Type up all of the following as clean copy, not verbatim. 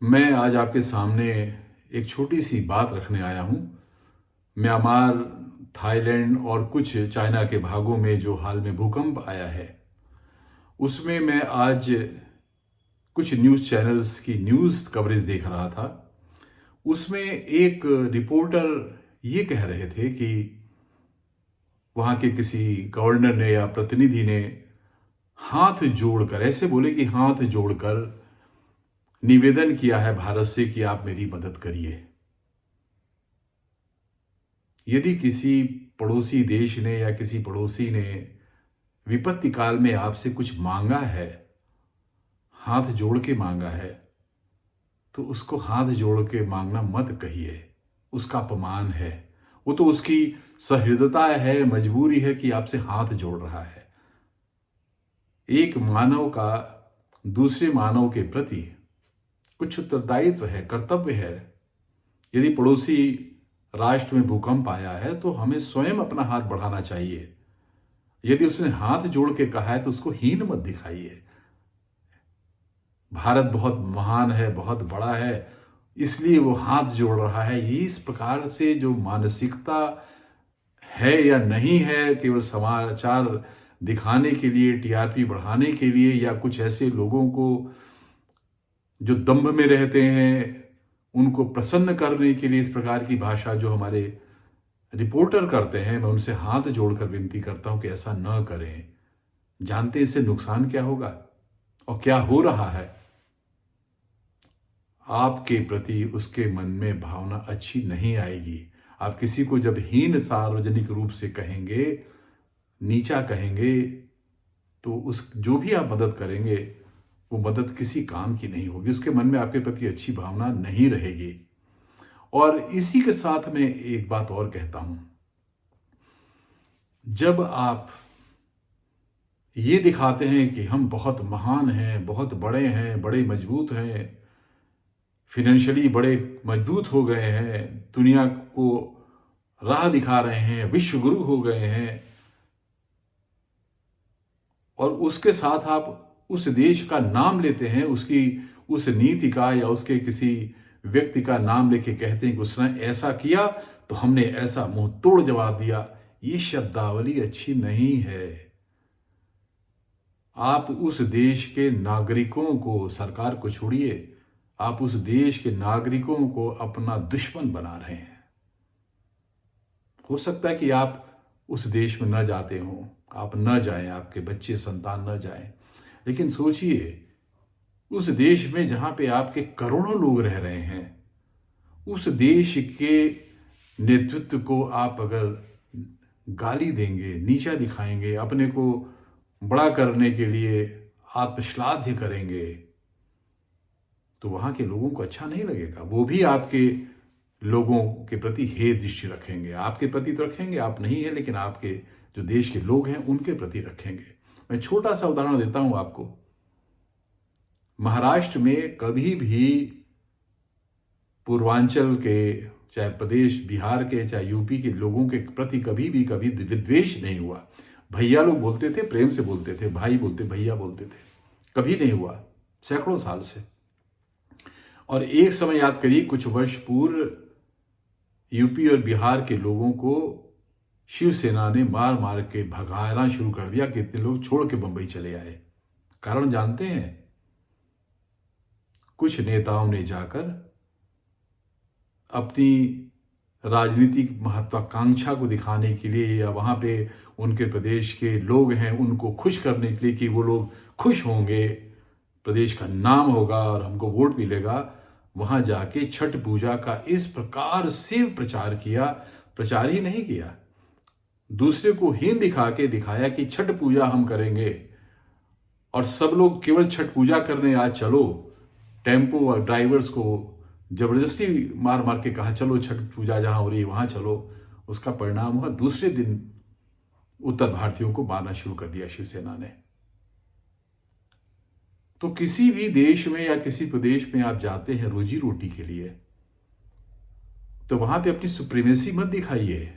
मैं आज आपके सामने एक छोटी सी बात रखने आया हूँ। म्यांमार, थाईलैंड और कुछ चाइना के भागों में जो हाल में भूकंप आया है, उसमें मैं आज कुछ न्यूज़ चैनल्स की न्यूज़ कवरेज देख रहा था। उसमें एक रिपोर्टर ये कह रहे थे कि वहाँ के किसी गवर्नर ने या प्रतिनिधि ने हाथ जोड़कर, ऐसे बोले कि हाथ जोड़कर निवेदन किया है भारत से कि आप मेरी मदद करिए। यदि किसी पड़ोसी देश ने या किसी पड़ोसी ने विपत्ति काल में आपसे कुछ मांगा है, हाथ जोड़ के मांगा है, तो उसको हाथ जोड़ के मांगना मत कहिए। उसका अपमान है। वो तो उसकी सहृदयता है, मजबूरी है कि आपसे हाथ जोड़ रहा है। एक मानव का दूसरे मानव के प्रति कुछ उत्तरदायित्व है, कर्तव्य है। यदि पड़ोसी राष्ट्र में भूकंप आया है तो हमें स्वयं अपना हाथ बढ़ाना चाहिए। यदि उसने हाथ जोड़ के कहा है तो उसको हीन मत दिखाइए। भारत बहुत महान है, बहुत बड़ा है, इसलिए वो हाथ जोड़ रहा है। ये इस प्रकार से जो मानसिकता है या नहीं है, केवल समाचार दिखाने के लिए, टीआरपी बढ़ाने के लिए, या कुछ ऐसे लोगों को जो दंभ में रहते हैं उनको प्रसन्न करने के लिए इस प्रकार की भाषा जो हमारे रिपोर्टर करते हैं, मैं उनसे हाथ जोड़कर विनती करता हूं कि ऐसा न करें। जानते इससे नुकसान क्या होगा और क्या हो रहा है। आपके प्रति उसके मन में भावना अच्छी नहीं आएगी। आप किसी को जब हीन सार्वजनिक रूप से कहेंगे, नीचा कहेंगे, तो उस जो भी आप मदद करेंगे वो मदद किसी काम की नहीं होगी। उसके मन में आपके प्रति अच्छी भावना नहीं रहेगी। और इसी के साथ में एक बात और कहता हूं, जब आप ये दिखाते हैं कि हम बहुत महान हैं, बहुत बड़े हैं, बड़े मजबूत हैं, फिनेंशियली बड़े मजबूत हो गए हैं, दुनिया को राह दिखा रहे हैं, विश्व गुरु हो गए हैं, और उसके साथ आप उस देश का नाम लेते हैं, उसकी उस नीति का या उसके किसी व्यक्ति का नाम लेके कहते हैं कि उसने ऐसा किया तो हमने ऐसा मुंह तोड़ जवाब दिया। ये शब्दावली अच्छी नहीं है। आप उस देश के नागरिकों को, सरकार को छोड़िए, आप उस देश के नागरिकों को अपना दुश्मन बना रहे हैं। हो सकता है कि आप उस देश में न जाते हो, आप न जाएं, आपके बच्चे संतान न जाएं, लेकिन सोचिए उस देश में जहां पे आपके करोड़ों लोग रह रहे हैं, उस देश के नेतृत्व को आप अगर गाली देंगे, नीचा दिखाएंगे, अपने को बड़ा करने के लिए आत्मश्लाघ्य करेंगे, तो वहां के लोगों को अच्छा नहीं लगेगा। वो भी आपके लोगों के प्रति हे दृष्टि रखेंगे। आपके प्रति तो रखेंगे, आप नहीं है, लेकिन आपके जो देश के लोग हैं उनके प्रति रखेंगे। मैं छोटा सा उदाहरण देता हूं आपको। महाराष्ट्र में कभी भी पूर्वांचल के, चाहे प्रदेश बिहार के, चाहे यूपी के लोगों के प्रति कभी विद्वेष नहीं हुआ। भैया लोग बोलते थे, प्रेम से बोलते थे, भाई बोलते, भैया बोलते थे, कभी नहीं हुआ सैकड़ों साल से। और एक समय याद करिए, कुछ वर्ष पूर्व यूपी और बिहार के लोगों को शिवसेना ने मार मार के भगाना शुरू कर दिया। कितने लोग छोड़ के बंबई चले आए। कारण जानते हैं? कुछ नेताओं ने जाकर अपनी राजनीतिक महत्वाकांक्षा को दिखाने के लिए, या वहां पे उनके प्रदेश के लोग हैं उनको खुश करने के लिए कि वो लोग खुश होंगे, प्रदेश का नाम होगा और हमको वोट मिलेगा, वहां जाके छठ पूजा का इस प्रकार से प्रचार किया। प्रचार ही नहीं किया, दूसरे को हीन दिखा के दिखाया कि छठ पूजा हम करेंगे, और सब लोग केवल छठ पूजा करने आज चलो। टेम्पो और ड्राइवर्स को जबरदस्ती मार मार के कहा चलो छठ पूजा जहां हो रही है वहां चलो। उसका परिणाम हुआ दूसरे दिन उत्तर भारतीयों को मारना शुरू कर दिया शिवसेना ने। तो किसी भी देश में या किसी प्रदेश में आप जाते हैं रोजी रोटी के लिए, तो वहां पे अपनी सुप्रीमेसी मत दिखाइए।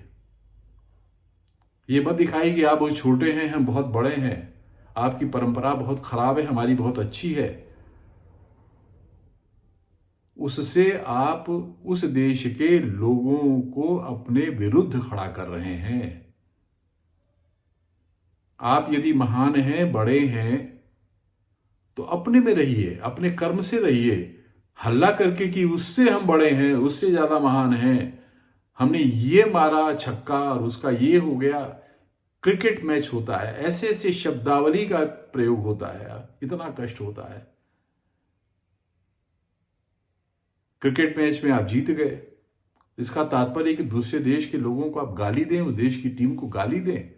ये मत दिखाइए कि आप बहुत छोटे हैं, हम बहुत बड़े हैं, आपकी परंपरा बहुत खराब है, हमारी बहुत अच्छी है। उससे आप उस देश के लोगों को अपने विरुद्ध खड़ा कर रहे हैं। आप यदि महान हैं, बड़े हैं, तो अपने में रहिए, अपने कर्म से रहिए। हल्ला करके कि उससे हम बड़े हैं, उससे ज्यादा महान हैं, हमने ये मारा छक्का और उसका ये हो गया। क्रिकेट मैच होता है, ऐसे ऐसे शब्दावली का प्रयोग होता है यार, इतना कष्ट होता है। क्रिकेट मैच में आप जीत गए, इसका तात्पर्य कि दूसरे देश के लोगों को आप गाली दें, उस देश की टीम को गाली दें,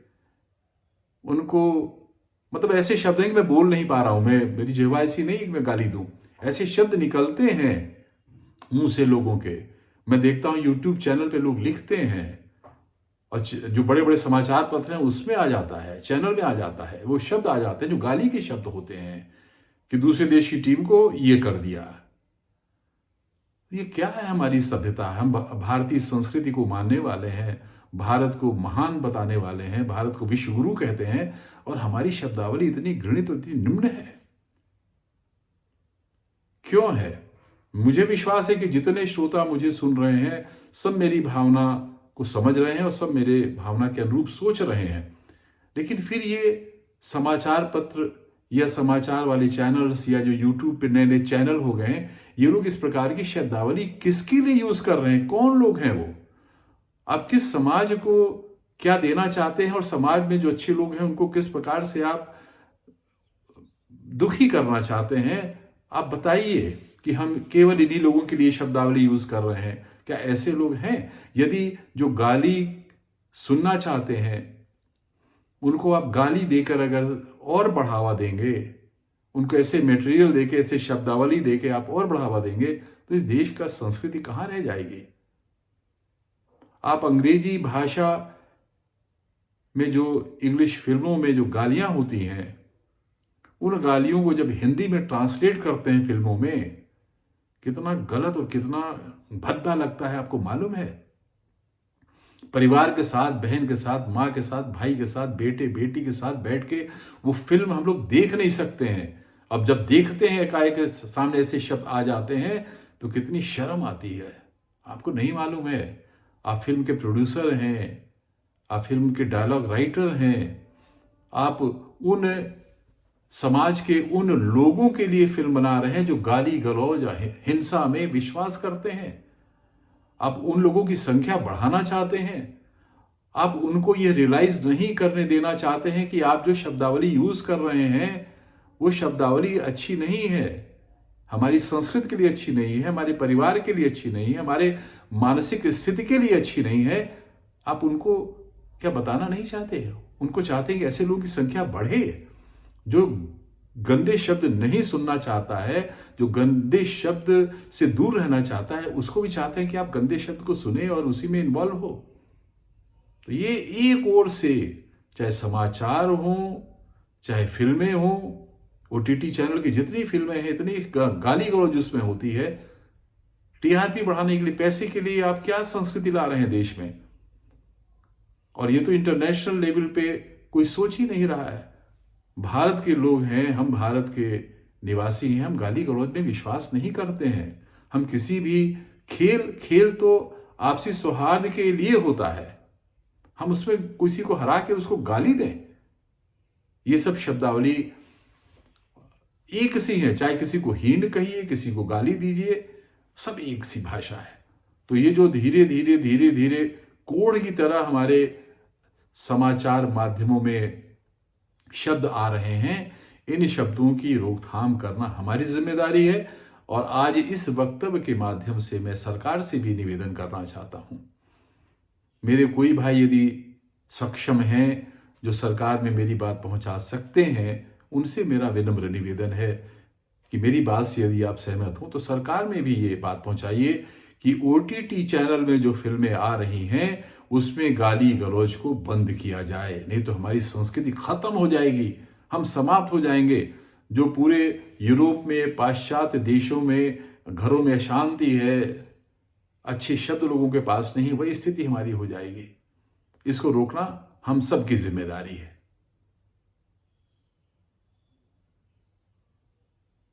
उनको, मतलब ऐसे शब्द हैं कि मैं बोल नहीं पा रहा हूं, मेरी जिह्वा ऐसी नहीं कि मैं गाली दूं। ऐसे शब्द निकलते हैं मुंह से लोगों के। मैं देखता हूं यूट्यूब चैनल पे लोग लिखते हैं, और जो बड़े बड़े समाचार पत्र हैं उसमें आ जाता है, चैनल में आ जाता है, वो शब्द आ जाते हैं जो गाली के शब्द होते हैं कि दूसरे देश की टीम को ये कर दिया। ये क्या है हमारी सभ्यता? हम भारतीय संस्कृति को मानने वाले हैं, भारत को महान बताने वाले हैं, भारत को विश्व गुरु कहते हैं, और हमारी शब्दावली इतनी घृणित, इतनी निम्न है। क्यों है? मुझे विश्वास है कि जितने श्रोता मुझे सुन रहे हैं सब मेरी भावना को समझ रहे हैं और सब मेरे भावना के अनुरूप सोच रहे हैं। लेकिन फिर ये समाचार पत्र या समाचार वाले चैनल्स या जो यूट्यूब पे नए नए चैनल हो गए हैं, ये लोग इस प्रकार की शब्दावली किसके लिए यूज कर रहे हैं? कौन लोग हैं वो? आप किस समाज को क्या देना चाहते हैं, और समाज में जो अच्छे लोग हैं उनको किस प्रकार से आप दुखी करना चाहते हैं? आप बताइए कि हम केवल इन्हीं लोगों के लिए शब्दावली यूज कर रहे हैं। क्या ऐसे लोग हैं? यदि जो गाली सुनना चाहते हैं उनको आप गाली देकर अगर और बढ़ावा देंगे, उनको ऐसे मटेरियल देके, ऐसे शब्दावली देके आप और बढ़ावा देंगे, तो इस देश का संस्कृति कहां रह जाएगी? आप अंग्रेजी भाषा में जो इंग्लिश फिल्मों में जो गालियां होती हैं, उन गालियों को जब हिंदी में ट्रांसलेट करते हैं फिल्मों में, कितना गलत और कितना भद्दा लगता है, आपको मालूम है? परिवार के साथ, बहन के साथ, माँ के साथ, भाई के साथ, बेटे बेटी के साथ बैठ के वो फिल्म हम लोग देख नहीं सकते हैं। अब जब देखते हैं एकाएक सामने ऐसे शब्द आ जाते हैं तो कितनी शर्म आती है। आपको नहीं मालूम है? आप फिल्म के प्रोड्यूसर हैं, आप फिल्म के डायलॉग राइटर हैं, आप उन समाज के उन लोगों के लिए फिल्म बना रहे हैं जो गाली गलौज हिंसा में विश्वास करते हैं। आप उन लोगों की संख्या बढ़ाना चाहते हैं। आप उनको ये रियलाइज नहीं करने देना चाहते हैं कि आप जो शब्दावली यूज कर रहे हैं वो शब्दावली अच्छी नहीं है, हमारी संस्कृति के लिए अच्छी नहीं है, हमारे परिवार के लिए अच्छी नहीं है, हमारे मानसिक स्थिति के लिए अच्छी नहीं है। आप उनको क्या बताना नहीं चाहते? उनको चाहते हैं कि ऐसे लोगों की संख्या बढ़े। जो गंदे शब्द नहीं सुनना चाहता है, जो गंदे शब्द से दूर रहना चाहता है, उसको भी चाहते हैं कि आप गंदे शब्द को सुने और उसी में इन्वॉल्व हो। तो ये एक ओर से, चाहे समाचार हो, चाहे फिल्में हो, ओटीटी चैनल की जितनी फिल्में हैं, इतनी गाली गलौज उसमें होती है। टीआरपी बढ़ाने के लिए, पैसे के लिए आप क्या संस्कृति ला रहे हैं देश में? और ये तो इंटरनेशनल लेवल पे कोई सोच ही नहीं रहा है। भारत के लोग हैं, हम भारत के निवासी हैं, हम गाली गलौज में विश्वास नहीं करते हैं। हम किसी भी खेल तो आपसी सौहार्द के लिए होता है, हम उसमें किसी को हरा के उसको गाली दें, ये सब शब्दावली एक सी है। चाहे किसी को हीन कहिए, किसी को गाली दीजिए, सब एक सी भाषा है। तो ये जो धीरे धीरे धीरे धीरे कोढ़ की तरह हमारे समाचार माध्यमों में शब्द आ रहे हैं, इन शब्दों की रोकथाम करना हमारी जिम्मेदारी है। और आज इस वक्तव्य के माध्यम से मैं सरकार से भी निवेदन करना चाहता हूं। मेरे कोई भाई यदि सक्षम हैं जो सरकार में मेरी बात पहुंचा सकते हैं, उनसे मेरा विनम्र निवेदन है कि मेरी बात से यदि आप सहमत हो तो सरकार में भी ये बात पहुंचाइए कि ओटीटी चैनल में जो फिल्में आ रही हैं उसमें गाली गलौज को बंद किया जाए, नहीं तो हमारी संस्कृति खत्म हो जाएगी, हम समाप्त हो जाएंगे। जो पूरे यूरोप में, पाश्चात्य देशों में घरों में अशांति है, अच्छे शब्द लोगों के पास नहीं, वही स्थिति हमारी हो जाएगी। इसको रोकना हम सबकी जिम्मेदारी है।